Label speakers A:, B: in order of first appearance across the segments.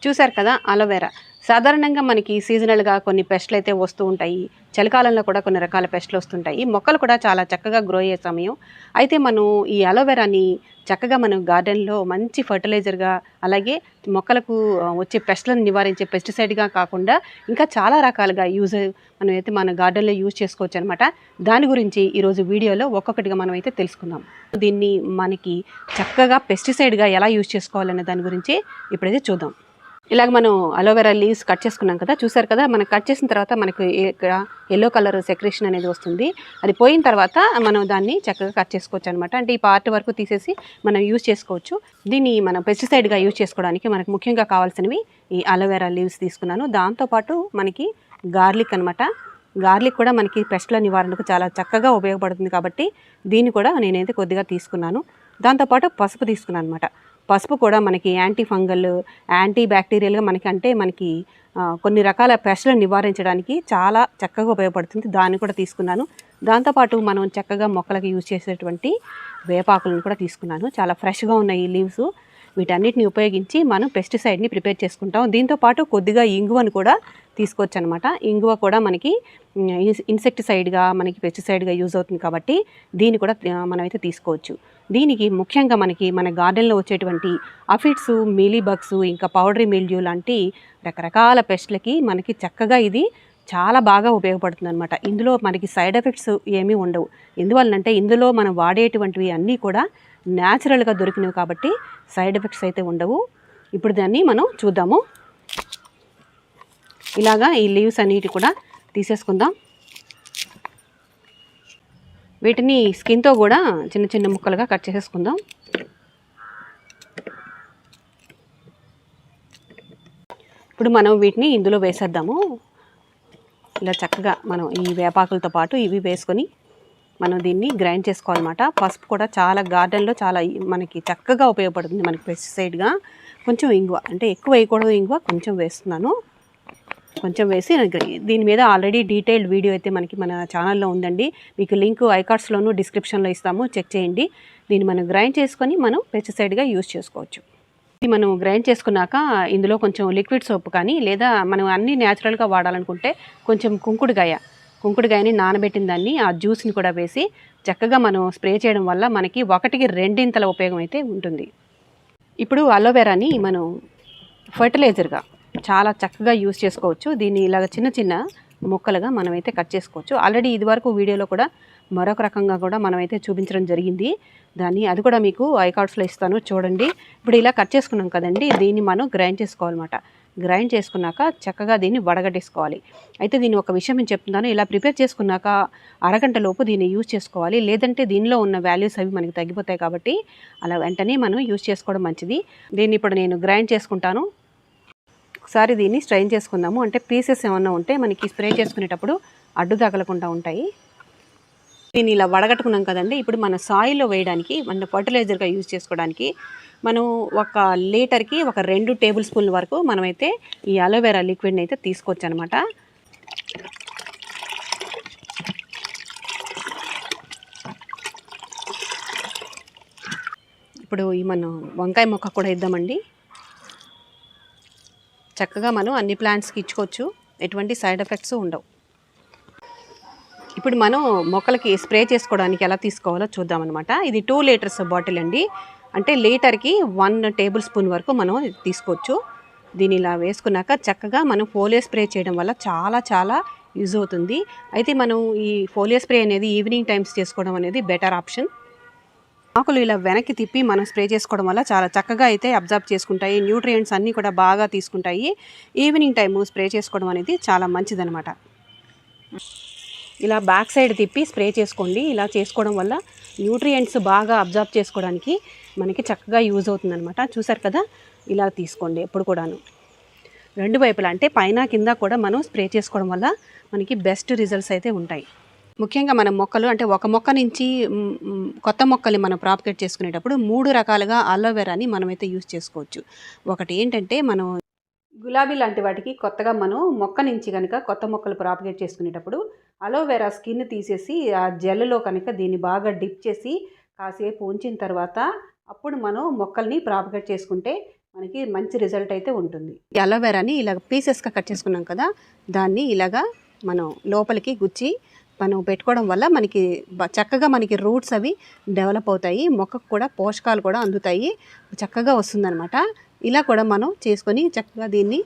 A: చూసారు కదా అలోవెరా. సాధారణంగా మనకి సీజనల్‌గా కొన్ని పెస్ట్‌లయితే వస్తూ ఉంటాయి. చలికాలంలో కూడా కొన్ని రకాల పెస్ట్‌లు వస్తుంటాయి. మొక్కలు కూడా చాలా చక్కగా గ్రో అయ్యే సమయం. అయితే మనం ఈ అలోవెరాని చక్కగా మనం గార్డెన్‌లో మంచి ఫెర్టిలైజర్‌గా, అలాగే మొక్కలకు వచ్చే పెస్ట్‌లను నివారించే పెస్టిసైడ్‌గా కాకుండా ఇంకా చాలా రకాలుగా మనమైతే మన గార్డెన్‌లో యూజ్ చేసుకోవచ్చనమాట. దాని గురించి ఈరోజు వీడియోలో ఒక్కొక్కటిగా మనమైతే తెలుసుకుందాం. దీన్ని మనకి చక్కగా పెస్టిసైడ్‌గా ఎలా యూజ్ చేసుకోవాలనే దాని గురించి ఇప్పుడైతే చూద్దాం. ఇలాగ మనం అలోవెరా లీవ్స్ కట్ చేసుకున్నాం కదా, చూసారు కదా. మనం కట్ చేసిన తర్వాత మనకు ఇక్కడ యెల్లో కలర్ సెక్రేషన్ అనేది వస్తుంది. అది పోయిన తర్వాత మనం దాన్ని చక్కగా కట్ చేసుకోవచ్చు అనమాట. అంటే ఈ పార్ట్ వరకు తీసేసి మనం యూజ్ చేసుకోవచ్చు. దీన్ని మనం పెస్టిసైడ్గా యూజ్ చేసుకోవడానికి మనకు ముఖ్యంగా కావాల్సినవి ఈ అలోవెరా లీవ్స్ తీసుకున్నాను. దాంతోపాటు మనకి గార్లిక్ అనమాట. గార్లిక్ కూడా మనకి పెస్ట్ల నివారణకు చాలా చక్కగా ఉపయోగపడుతుంది కాబట్టి దీన్ని కూడా నేనైతే కొద్దిగా తీసుకున్నాను. దాంతోపాటు పసుపు తీసుకున్నాను అనమాట. పసుపు కూడా మనకి యాంటీ ఫంగల్, యాంటీ బ్యాక్టీరియల్గా మనకి కొన్ని రకాల పెస్ట్లను నివారించడానికి చాలా చక్కగా ఉపయోగపడుతుంది. దాన్ని కూడా తీసుకున్నాను. దాంతోపాటు మనం చక్కగా మొక్కలకి యూజ్ చేసేటువంటి వేపాకులను కూడా తీసుకున్నాను. చాలా ఫ్రెష్గా ఉన్నాయి ఈ లీవ్స్. వీటన్నిటిని ఉపయోగించి మనం పెస్టిసైడ్ని ప్రిపేర్ చేసుకుంటాం. దీంతోపాటు కొద్దిగా ఇంగువను కూడా తీసుకోవచ్చు అనమాట. ఇంగువ కూడా మనకి ఇన్సెక్టిసైడ్గా, మనకి పెస్టిసైడ్గా యూజ్ అవుతుంది కాబట్టి దీన్ని కూడా మనమైతే తీసుకోవచ్చు. దీనికి ముఖ్యంగా మన గార్డెన్లో వచ్చేటువంటి అఫిడ్స్, మీలీబగ్స్, ఇంకా పౌడరీ మిల్డ్యూ లాంటి రకరకాల పెస్ట్లకి మనకి చక్కగా ఇది చాలా బాగా ఉపయోగపడుతుంది అనమాట. ఇందులో మనకి సైడ్ ఎఫెక్ట్స్ ఏమీ ఉండవు. ఎందువల్లంటే ఇందులో మనం వాడేటువంటివి అన్నీ కూడా న్యాచురల్గా దొరికినవి కాబట్టి సైడ్ ఎఫెక్ట్స్ అయితే ఉండవు. ఇప్పుడు దాన్ని మనం చూద్దాము. ఇలాగా ఈ లీవ్స్ అన్నిటి కూడా తీసేసుకుందాం. వీటిని స్కిన్తో కూడా చిన్న చిన్న ముక్కలుగా కట్ చేసేసుకుందాం. ఇప్పుడు మనం వీటిని ఇందులో వేసేద్దాము. ఇలా చక్కగా మనం ఈ వేపాకులతో పాటు ఇవి వేసుకొని మనం దీన్ని గ్రైండ్ చేసుకోవాలన్నమాట. పసుపు కూడా చాలా గార్డెన్లో చాలా మనకి చక్కగా ఉపయోగపడుతుంది. మనకి పెస్టిసైడ్గా కొంచెం ఇంగువ, అంటే ఎక్కువ వేయకూడదు, ఇంగువ కొంచెం వేస్తున్నాను. కొంచెం వేసి దీని మీద ఆల్రెడీ డీటెయిల్డ్ వీడియో అయితే మన ఛానల్లో ఉందండి. మీకు లింక్ ఐకార్డ్స్లోను డిస్క్రిప్షన్లో ఇస్తాము, చెక్ చేయండి. దీన్ని మనం గ్రైండ్ చేసుకొని మనం పెస్టిసైడ్గా యూజ్ చేసుకోవచ్చు. ఇది మనం గ్రైండ్ చేసుకున్నాక ఇందులో కొంచెం లిక్విడ్ సోప్ కానీ, లేదా మనం అన్నీ న్యాచురల్గా వాడాలనుకుంటే కొంచెం కుంకుడుగాయని నానబెట్టిన దాన్ని, ఆ జ్యూస్ని కూడా వేసి చక్కగా మనం స్ప్రే చేయడం వల్ల మనకి 1కి 2 ఉపయోగం అయితే ఉంటుంది. ఇప్పుడు అలోవెరాని మనం ఫర్టిలైజర్గా చాలా చక్కగా యూజ్ చేసుకోవచ్చు. దీన్ని ఇలాగ చిన్న చిన్న ముక్కలుగా మనమైతే కట్ చేసుకోవచ్చు. ఆల్రెడీ ఇదివరకు వీడియోలో కూడా మరొక రకంగా కూడా మనమైతే చూపించడం జరిగింది. అది కూడా మీకు ఐకార్డ్స్లో ఇస్తాను, చూడండి. ఇప్పుడు ఇలా కట్ చేసుకున్నాం కదండి, దీన్ని మనం గ్రైండ్ చేసుకోవాలన్నమాట. గ్రైండ్ చేసుకున్నాక చక్కగా దీన్ని వడగట్టేసుకోవాలి. అయితే దీన్ని ఒక విషయం నేను చెప్తున్నాను, ఇలా ప్రిపేర్ చేసుకున్నాక అరగంట లోపు దీన్ని యూజ్ చేసుకోవాలి. లేదంటే దీనిలో ఉన్న వాల్యూస్ అవి మనకి తగ్గిపోతాయి కాబట్టి అలా వెంటనే మనం యూజ్ చేసుకోవడం మంచిది. దీన్ని ఇప్పుడు నేను గ్రైండ్ చేసుకుంటాను. ఒకసారి దీన్ని స్ట్రైన్ చేసుకుందాము. అంటే పీసెస్ ఏమన్నా ఉంటే మనకి స్ప్రే చేసుకునేటప్పుడు అడ్డు తగలకుండా ఉంటాయి. దీన్ని ఇలా వడగట్టుకున్నాం కదండి. ఇప్పుడు మన సాయిల్లో వేయడానికి, మన ఫర్టిలైజర్గా యూజ్ చేసుకోవడానికి మనం 1 లీటర్కి 2 టేబుల్ స్పూన్ల వరకు మనమైతే ఈ అలోవెరా లిక్విడ్ని అయితే తీసుకోవచ్చు అనమాట. ఇప్పుడు ఈ మనం వంకాయ మొక్క కూడా ఇద్దామండి. చక్కగా మనం అన్ని ప్లాంట్స్కి ఇచ్చుకోవచ్చు, ఎటువంటి సైడ్ ఎఫెక్ట్స్ ఉండవు. ఇప్పుడు మనం మొక్కలకి స్ప్రే చేసుకోవడానికి ఎలా తీసుకోవాలో చూద్దామన్నమాట. ఇది 2 లీటర్స్ బాటిల్ అండి. అంటే లీటర్కి 1 టేబుల్ స్పూన్ వరకు మనం తీసుకోవచ్చు. దీన్ని ఇలా వేసుకున్నాక చక్కగా మనం ఫోలియో స్ప్రే చేయడం వల్ల చాలా చాలా యూజ్ అవుతుంది. అయితే మనం ఈ ఫోలియో స్ప్రే అనేది ఈవినింగ్ టైమ్స్ చేసుకోవడం అనేది బెటర్ ఆప్షన్. ఆకులు ఇలా వెనక్కి తిప్పి మనం స్ప్రే చేసుకోవడం వల్ల చాలా చక్కగా అయితే అబ్జర్వ్ చేసుకుంటాయి. న్యూట్రియంట్స్ అన్నీ కూడా బాగా తీసుకుంటాయి. ఈవినింగ్ టైము స్ప్రే చేసుకోవడం అనేది చాలా మంచిదనమాట. ఇలా బ్యాక్ సైడ్ తిప్పి స్ప్రే చేసుకోండి. ఇలా చేసుకోవడం వల్ల న్యూట్రియంట్స్ బాగా అబ్జర్వ్ చేసుకోవడానికి మనకి చక్కగా యూజ్ అవుతుందన్నమాట. చూసారు కదా, ఇలా తీసుకోండి ఎప్పుడు కూడాను. 2 వైపులా, అంటే పైన కింద కూడా మనం స్ప్రే చేసుకోవడం వల్ల మనకి బెస్ట్ రిజల్ట్స్ అయితే ఉంటాయి. ముఖ్యంగా మన మొక్కలు, అంటే ఒక మొక్క నుంచి కొత్త మొక్కల్ని మనం ప్రాపగేట్ చేసుకునేటప్పుడు 3 రకాలుగా అలోవెరాని మనమైతే యూజ్ చేసుకోవచ్చు. ఒకటి ఏంటంటే, మనం గులాబీ లాంటి వాటికి కొత్తగా మనం మొక్క నుంచి కనుక కొత్త మొక్కలు ప్రాపగేట్ చేసుకునేటప్పుడు అలోవెరా స్కిన్ తీసేసి ఆ జెల్లో కనుక దీన్ని బాగా డిప్ చేసి కాసేపు ఉంచిన తర్వాత అప్పుడు మనం మొక్కల్ని ప్రాపగేట్ చేసుకుంటే మనకి మంచి రిజల్ట్ అయితే ఉంటుంది. ఈ అలోవెరాని ఇలా పీసెస్గా కట్ చేసుకున్నాం కదా, దాన్ని ఇలాగా మనం లోపలికి గుచ్చి మనం పెట్టుకోవడం వల్ల మనకి చక్కగా మనకి రూట్స్ అవి డెవలప్ అవుతాయి, మొక్కకు కూడా పోషకాలు కూడా అందుతాయి, చక్కగా వస్తుందన్నమాట. ఇలా కూడా మనం చేసుకొని చక్కగా దీన్ని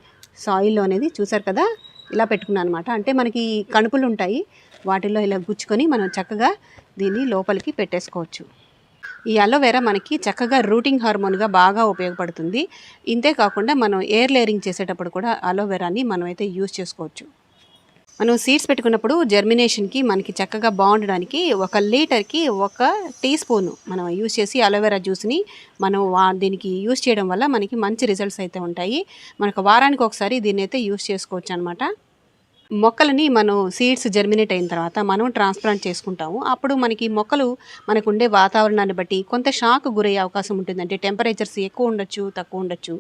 A: సాయిల్లో అనేది చూసారు కదా ఇలా పెట్టుకున్నాను అనమాట. అంటే మనకి కణుపులు ఉంటాయి, వాటిల్లో ఇలా గుచ్చుకొని మనం చక్కగా దీన్ని లోపలికి పెట్టేసుకోవచ్చు. ఈ అలోవెరా మనకి చక్కగా రూటింగ్ హార్మోన్గా బాగా ఉపయోగపడుతుంది. ఇంతే కాకుండా మనం ఎయిర్ లేయరింగ్ చేసేటప్పుడు కూడా అలోవెరాని మనం అయితే యూజ్ చేసుకోవచ్చు. మనం సీడ్స్ పెట్టుకున్నప్పుడు జర్మినేషన్కి మనకి చక్కగా బాగుండడానికి 1 లీటర్కి 1 టీ స్పూన్ మనం యూజ్ చేసి అలోవెరా జ్యూస్ని మనం దీనికి యూజ్ చేయడం వల్ల మనకి మంచి రిజల్ట్స్ అయితే ఉంటాయి. మనకు వారానికి ఒకసారి దీన్ని అయితే యూజ్ చేసుకోవచ్చు అనమాట. మొక్కలని మనం సీడ్స్ జర్మినేట్ అయిన తర్వాత మనం ట్రాన్స్ప్లాంట్ చేసుకుంటాము. అప్పుడు మనకి మొక్కలు మనకు ఉండే వాతావరణాన్ని బట్టి కొంత షాక్ గురయ్యే అవకాశం ఉంటుంది. అంటే టెంపరేచర్స్ ఎక్కువ ఉండొచ్చు, తక్కువ ఉండొచ్చు,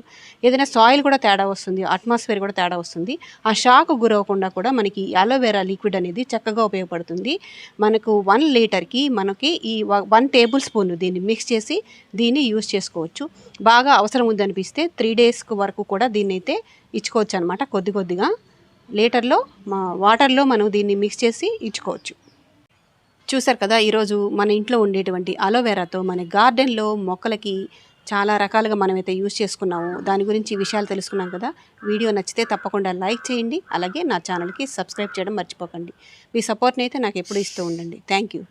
A: ఏదైనా సాయిల్ కూడా తేడా వస్తుంది, అట్మాస్ఫియర్ కూడా తేడా వస్తుంది. ఆ షాక్ గురవకుండా కూడా మనకి అలోవెరా లిక్విడ్ అనేది చక్కగా ఉపయోగపడుతుంది. మనకు 1 లీటర్కి మనకి ఈ 1 టేబుల్ స్పూన్ దీన్ని మిక్స్ చేసి దీన్ని యూజ్ చేసుకోవచ్చు. బాగా అవసరం ఉందనిపిస్తే 3 డేస్ వరకు కూడా దీన్ని అయితే ఇచ్చుకోవచ్చు అనమాట. కొద్ది కొద్దిగా లీటర్లో వాటర్లో మనం దీన్ని మిక్స్ చేసి ఇచ్చుకోవచ్చు. చూసారు కదా, ఈరోజు మన ఇంట్లో ఉండేటువంటి అలోవెరాతో మన గార్డెన్లో మొక్కలకి చాలా రకాలుగా మనమైతే యూజ్ చేసుకున్నాము. దాని గురించి విషయాలు తెలుసుకున్నాం కదా. వీడియో నచ్చితే తప్పకుండా లైక్ చేయండి, అలాగే నా ఛానల్కి సబ్స్క్రైబ్ చేయడం మర్చిపోకండి. మీ సపోర్ట్ని అయితే నాకు ఎప్పుడు ఇస్తూ ఉండండి. Thank you.